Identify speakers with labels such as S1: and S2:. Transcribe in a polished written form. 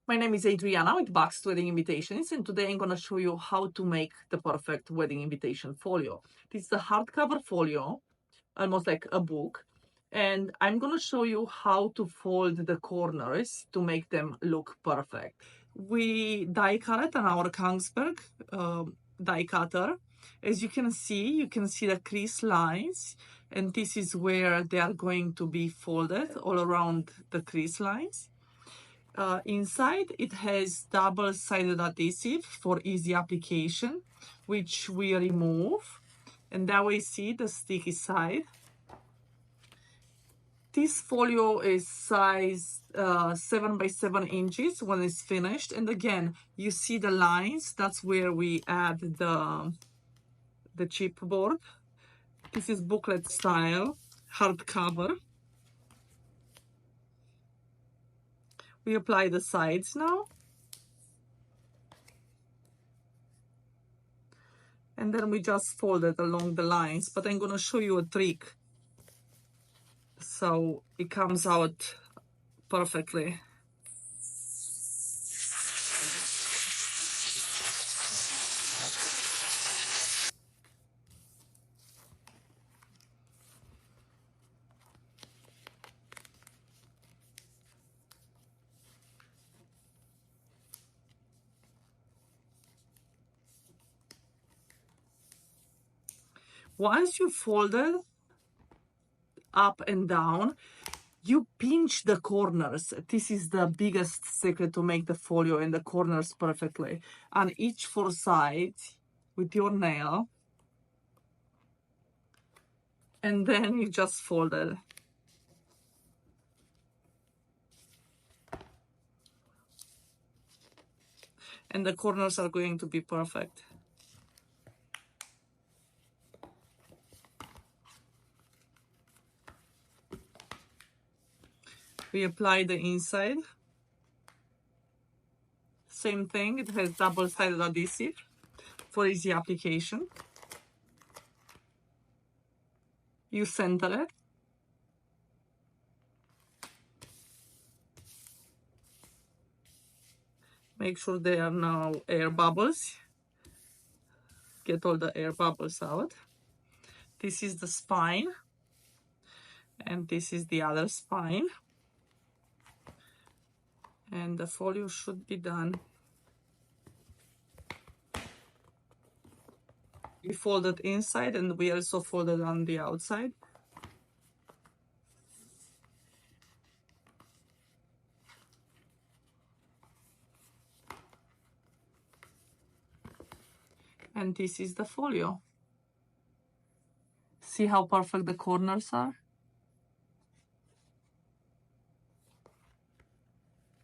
S1: My name is Adriana with Boxed Wedding Invitations, and today I'm going to show you how to make the perfect wedding invitation folio. This is a hardcover folio, almost like a book, and I'm going to show you how to fold the corners to make them look perfect. We die cut it on our Kongsberg die cutter. As you can see the crease lines, and this is where they are going to be folded all around the crease lines. Inside it has double-sided adhesive for easy application, which we remove, and that we see the sticky side. This folio is size 7 by 7 inches when it's finished, and again you see the lines. That's where we add the chipboard. This is booklet style hardcover. We apply the sides now. And then we just fold it along the lines, but I'm going to show you a trick so it comes out perfectly. Once you fold it up and down, you pinch the corners. This is the biggest secret to make the folio and the corners perfectly. On each 4 sides with your nail, and then you just fold it. And the corners are going to be perfect. We apply the inside. Same thing, it has double-sided adhesive for easy application. You center it. Make sure there are no air bubbles. Get all the air bubbles out. This is the spine, and this is the other spine. And the folio should be done. We fold it inside, and we also fold it on the outside. And this is the folio. See how perfect the corners are?